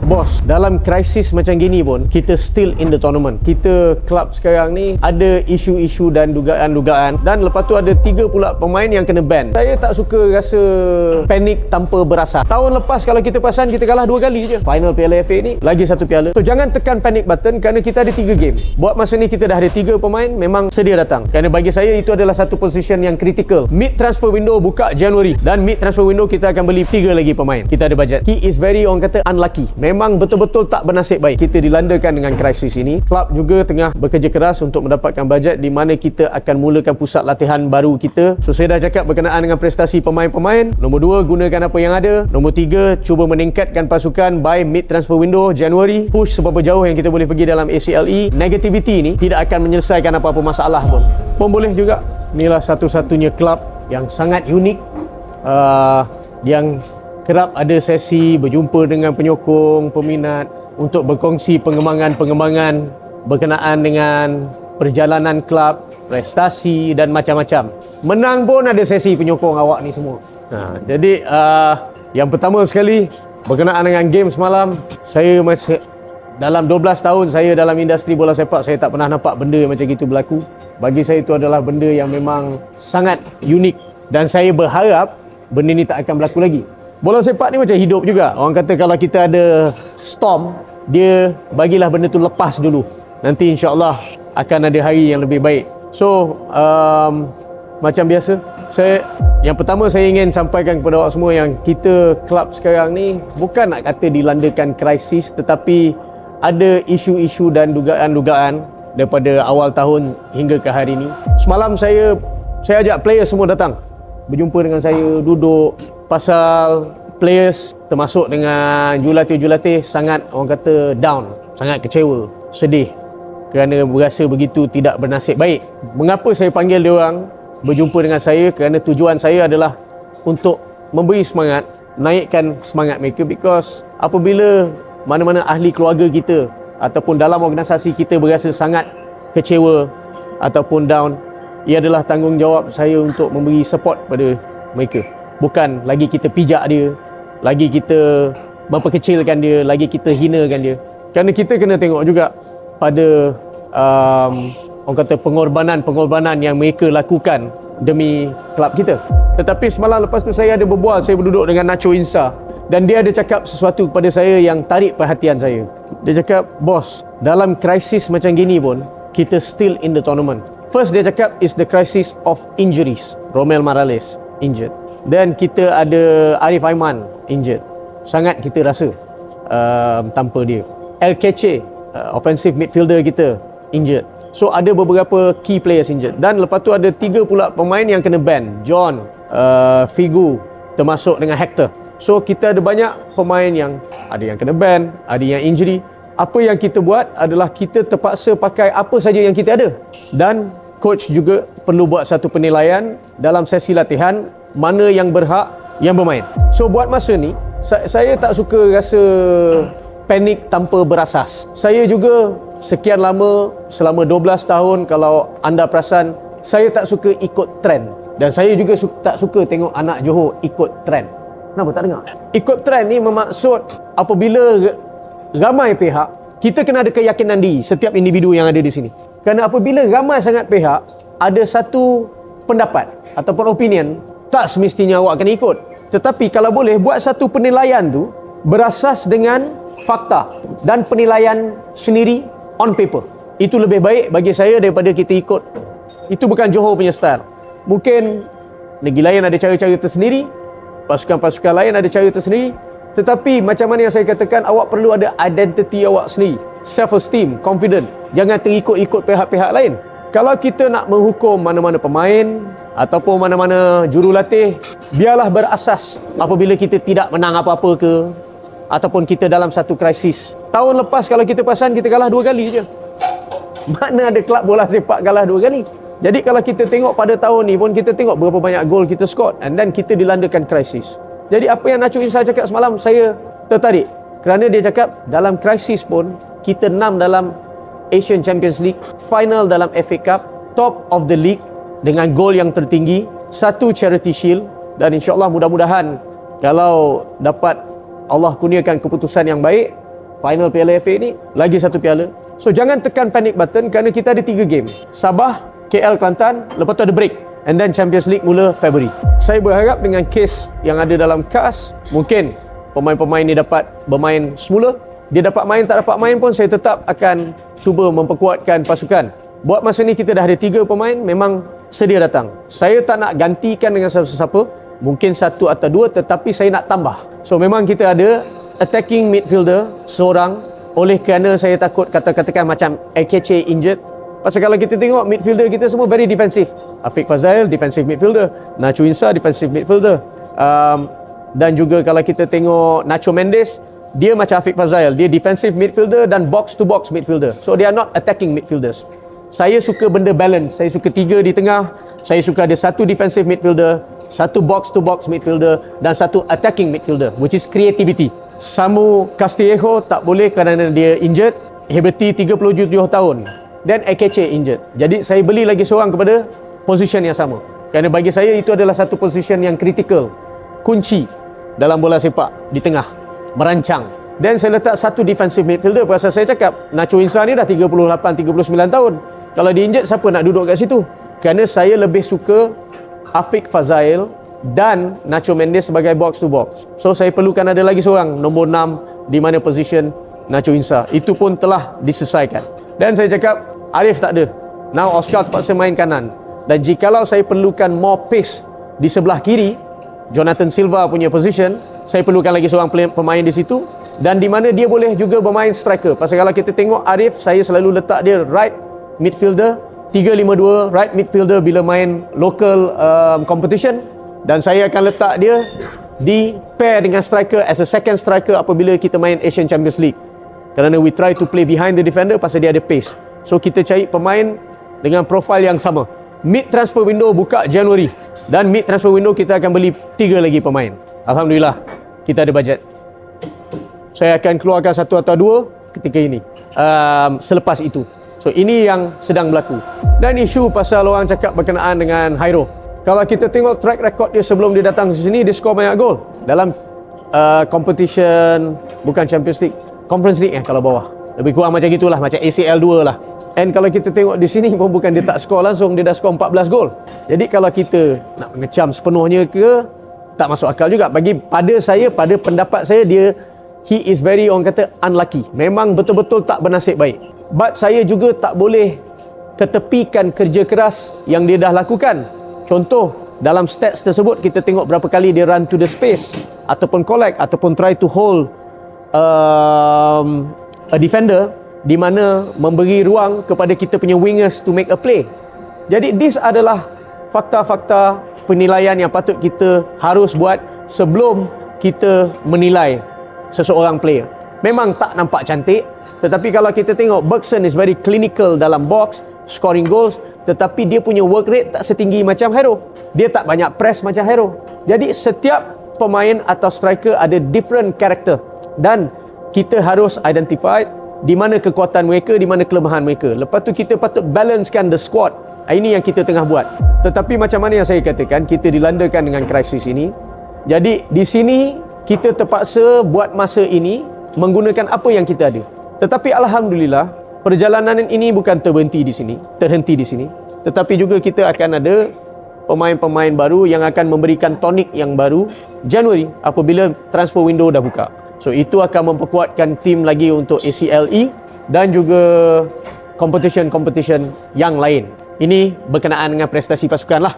Bos, dalam krisis macam gini pun kita still in the tournament. Kita klub sekarang ni ada isu-isu dan dugaan-dugaan, dan lepas tu ada 3 pula pemain yang kena ban. Saya tak suka rasa panik tanpa berasas. Tahun lepas kalau kita perasan kita kalah 2 kali je. Final Piala FA ni lagi 1 piala. So jangan tekan panic button kerana kita ada 3 game. Buat masa ni kita dah ada 3 pemain memang sedia datang. Kerana bagi saya itu adalah satu position yang critical. Mid transfer window buka Januari, dan mid transfer window kita akan beli 3 lagi pemain. Kita ada bajet. He is very, orang kata, unlucky. Memang betul-betul tak bernasib baik. Kita dilandakan dengan krisis ini. Klub juga tengah bekerja keras untuk mendapatkan bajet di mana kita akan mulakan pusat latihan baru kita. So saya dah cakap berkenaan dengan prestasi pemain-pemain. Nombor 2, gunakan apa yang ada. Nombor 3, cuba meningkatkan pasukan by mid transfer window Januari. Push seberapa jauh yang kita boleh pergi dalam ACLE. Negativity ni tidak akan menyelesaikan apa-apa masalah pun boleh juga. Inilah satu-satunya klub yang sangat unik, yang kerap ada sesi berjumpa dengan penyokong, peminat untuk berkongsi pengembangan-pengembangan berkenaan dengan perjalanan klub, prestasi dan macam-macam. Menang pun ada sesi penyokong awak ni semua. Jadi yang pertama sekali berkenaan dengan game semalam, saya masih dalam 12 tahun saya dalam industri bola sepak, saya tak pernah nampak benda yang macam itu berlaku. Bagi saya itu adalah benda yang memang sangat unik, dan saya berharap benda ni tak akan berlaku lagi. Bola sepak ni macam hidup juga. Orang kata kalau kita ada storm, dia bagilah benda tu lepas dulu. Nanti insya-Allah akan ada hari yang lebih baik. So, macam biasa, yang pertama saya ingin sampaikan kepada awak semua yang kita klub sekarang ni bukan nak kata dilandakan krisis, tetapi ada isu-isu dan dugaan-dugaan daripada awal tahun hingga ke hari ini. Semalam saya ajak players semua datang berjumpa dengan saya, duduk pasal players termasuk dengan jurulatih-jurulatih sangat, orang kata, down, sangat kecewa, sedih kerana berasa begitu tidak bernasib baik. Mengapa saya panggil dia orang berjumpa dengan saya? Kerana tujuan saya adalah untuk memberi semangat, naikkan semangat mereka, because apabila mana-mana ahli keluarga kita ataupun dalam organisasi kita berasa sangat kecewa ataupun down, ia adalah tanggungjawab saya untuk memberi support pada mereka. Bukan lagi kita pijak dia, lagi kita memperkecilkan dia, lagi kita hinakan dia. Kerana kita kena tengok juga pada orang kata pengorbanan yang mereka lakukan demi klub kita. Tetapi semalam lepas tu saya ada berbual, saya berduduk dengan Nacho Insa, dan dia ada cakap sesuatu kepada saya yang tarik perhatian saya. Dia cakap, bos, dalam krisis macam gini pun kita still in the tournament. First dia cakap is the crisis of injuries. Romel Morales injured. Dan kita ada Arif Aiman injured. Sangat kita rasa tanpa dia. El Kece, offensive midfielder kita, injured. So ada beberapa key players injured. Dan lepas tu ada 3 pula pemain yang kena ban. John, Figu, termasuk dengan Hector. So kita ada banyak pemain yang ada yang kena ban, ada yang injury. Apa yang kita buat adalah kita terpaksa pakai apa saja yang kita ada. Dan coach juga perlu buat satu penilaian dalam sesi latihan, mana yang berhak yang bermain. So buat masa ni, saya tak suka rasa panik tanpa berasas. Saya juga sekian lama, selama 12 tahun, kalau anda perasan, saya tak suka ikut trend. Dan saya juga tak suka tengok anak Johor ikut trend. Kenapa tak dengar? Ikut trend ni bermaksud apabila ramai pihak, kita kena ada keyakinan diri, setiap individu yang ada di sini. Kerana apabila ramai sangat pihak ada satu pendapat ataupun opinion, tak semestinya awak kena ikut. Tetapi kalau boleh, buat satu penilaian tu berasas dengan fakta dan penilaian sendiri on paper. Itu lebih baik bagi saya daripada kita ikut. Itu bukan Johor punya style. Mungkin negeri lain ada cara-cara tersendiri, pasukan-pasukan lain ada cara tersendiri. Tetapi macam mana yang saya katakan, awak perlu ada identiti awak sendiri, self-esteem, confident. Jangan terikut-ikut pihak-pihak lain. Kalau kita nak menghukum mana-mana pemain ataupun mana-mana jurulatih, biarlah berasas apabila kita tidak menang apa-apa ke, ataupun kita dalam satu krisis. Tahun lepas kalau kita perasan, kita kalah 2 kali je. Mana ada kelab bola sepak kalah 2 kali? Jadi kalau kita tengok pada tahun ni pun, kita tengok berapa banyak gol kita score, and then kita dilandakan krisis. Jadi apa yang Nacho Insa cakap semalam, saya tertarik. Kerana dia cakap dalam krisis pun kita 6 dalam Asian Champions League, final dalam FA Cup, top of the league dengan gol yang tertinggi, 1 Charity Shield, dan insya-Allah mudah-mudahan kalau dapat Allah kurniakan keputusan yang baik, final Piala FA ni, lagi satu piala. So jangan tekan panic button kerana kita ada 3 game. Sabah, KL Kelantan, lepas tu ada break. And then Champions League mula February. Saya berharap dengan kes yang ada dalam KAS, mungkin pemain-pemain ni dapat bermain semula. Dia dapat main, tak dapat main pun saya tetap akan cuba memperkuatkan pasukan. Buat masa ni kita dah ada 3 pemain, memang sedia datang. Saya tak nak gantikan dengan siapa-siapa, mungkin 1 atau 2, tetapi saya nak tambah. So memang kita ada attacking midfielder seorang, oleh kerana saya takut katakan macam AKC injured. Pasal kalau kita tengok midfielder kita semua very defensive. Afiq Fazail defensive midfielder, Nacho Insa defensive midfielder, dan juga kalau kita tengok Nacho Mendes, dia macam Afiq Fazail, dia defensive midfielder dan box to box midfielder. So they are not attacking midfielders. Saya suka benda balance. Saya suka 3 di tengah. Saya suka ada 1 defensive midfielder, 1 box to box midfielder dan 1 attacking midfielder, which is creativity. Samu Castillejo tak boleh kerana dia injured. Heberty 37 tahun. Dan AKC injured. Jadi saya beli lagi seorang kepada position yang sama. Kerana bagi saya itu adalah satu position yang kritikal, kunci dalam bola sepak di tengah, merancang. Dan saya letak 1 defensive midfielder. Pasal saya cakap Nacho Insa ni dah 38-39 tahun. Kalau dia injured, siapa nak duduk kat situ? Kerana saya lebih suka Afiq Fazail dan Nacho Mendes sebagai box to box. So saya perlukan ada lagi seorang nombor 6 di mana position Nacho Insa. Itu pun telah diselesaikan. Dan saya cakap Arif tak ada. Now Oscar terpaksa main kanan. Dan jikalau saya perlukan more pace di sebelah kiri, Jonathan Silva punya position, saya perlukan lagi seorang pemain di situ. Dan di mana dia boleh juga bermain striker. Pasal kalau kita tengok Arif, saya selalu letak dia right midfielder, 3-5-2 right midfielder bila main local competition. Dan saya akan letak dia di pair dengan striker as a second striker apabila kita main Asian Champions League. Kerana we try to play behind the defender pasal dia ada pace. So kita cari pemain dengan profil yang sama. Mid transfer window buka Januari. Dan mid transfer window kita akan beli 3 lagi pemain. Alhamdulillah, kita ada bajet. Saya akan keluarkan 1 atau 2 ketika ini, selepas itu. So ini yang sedang berlaku. Dan isu pasal orang cakap berkenaan dengan Hairo. Kalau kita tengok track record dia sebelum dia datang di sini, dia skor banyak gol dalam competition, bukan Champions League, Conference League kalau bawah. Lebih kurang macam gitulah, macam ACL 2 lah. And kalau kita tengok di sini pun bukan dia tak skor langsung, dia dah skor 14 gol. Jadi kalau kita nak mengecam sepenuhnya ke, tak masuk akal juga. Pada saya, pada pendapat saya, he is very, orang kata, unlucky. Memang betul-betul tak bernasib baik. But saya juga tak boleh ketepikan kerja keras yang dia dah lakukan. Contoh, dalam stats tersebut kita tengok berapa kali dia run to the space, ataupun collect, ataupun try to hold a defender, di mana memberi ruang kepada kita punya wingers to make a play. Jadi this adalah fakta-fakta penilaian yang patut kita harus buat sebelum kita menilai seseorang player. Memang tak nampak cantik, tetapi kalau kita tengok Bergson is very clinical dalam box, scoring goals, tetapi dia punya work rate tak setinggi macam Hairo. Dia tak banyak press macam Hairo. Jadi setiap pemain atau striker ada different character, dan kita harus identify di mana kekuatan mereka, di mana kelemahan mereka. Lepas tu kita patut balancekan the squad. Ini yang kita tengah buat. Tetapi macam mana yang saya katakan, kita dilandakan dengan krisis ini. Jadi di sini kita terpaksa buat masa ini menggunakan apa yang kita ada. Tetapi alhamdulillah, perjalanan ini bukan terhenti di sini, tetapi juga kita akan ada pemain-pemain baru yang akan memberikan tonik yang baru Januari apabila transfer window dah buka. So itu akan memperkuatkan tim lagi untuk ACLE dan juga competition yang lain. Ini berkenaan dengan prestasi pasukan lah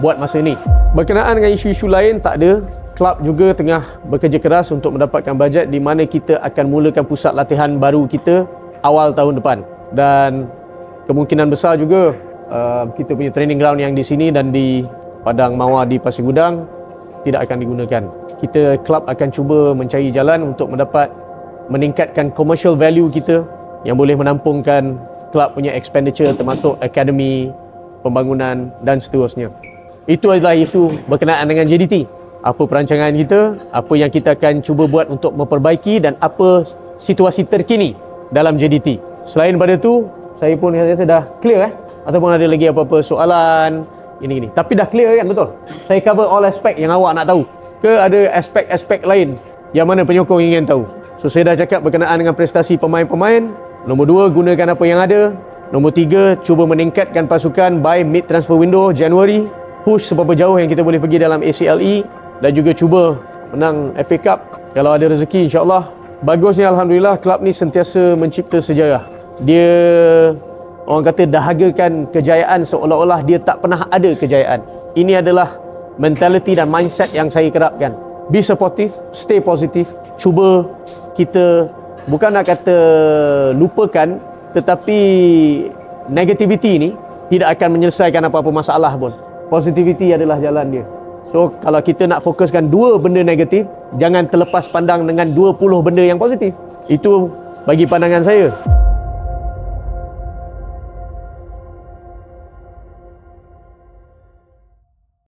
buat masa ni. Berkenaan dengan isu-isu lain tak ada. Klub juga tengah bekerja keras untuk mendapatkan bajet di mana kita akan mulakan pusat latihan baru kita awal tahun depan. Dan kemungkinan besar juga kita punya training ground yang di sini dan di Padang Mawar di Pasir Gudang tidak akan digunakan. Kita klub akan cuba mencari jalan untuk meningkatkan commercial value kita yang boleh menampungkan klub punya expenditure termasuk akademi, pembangunan dan seterusnya. Itu adalah isu berkenaan dengan JDT. Apa perancangan kita, apa yang kita akan cuba buat untuk memperbaiki dan apa situasi terkini dalam JDT. Selain daripada itu, saya pun rasa dah clear ataupun ada lagi apa-apa soalan ini. Tapi dah clear kan, betul? Saya cover all aspect yang awak nak tahu. Ke ada aspek-aspek lain yang mana penyokong ingin tahu? So saya dah cakap berkenaan dengan prestasi pemain-pemain. Nombor 2, gunakan apa yang ada. Nombor 3, cuba meningkatkan pasukan by mid transfer window Januari. Push seberapa jauh yang kita boleh pergi dalam ACLE dan juga cuba menang FA Cup kalau ada rezeki, insya-Allah. Bagusnya alhamdulillah klub ni sentiasa mencipta sejarah. Dia orang kata dahagakan kejayaan seolah-olah dia tak pernah ada kejayaan. Ini adalah mentality dan mindset yang saya kerapkan. Be supportive, stay positive. Cuba kita bukan nak kata lupakan, tetapi negativity ni tidak akan menyelesaikan apa-apa masalah pun. Positivity adalah jalan dia. So kalau kita nak fokuskan 2 benda negatif, jangan terlepas pandang dengan 20 benda yang positif. Itu bagi pandangan saya.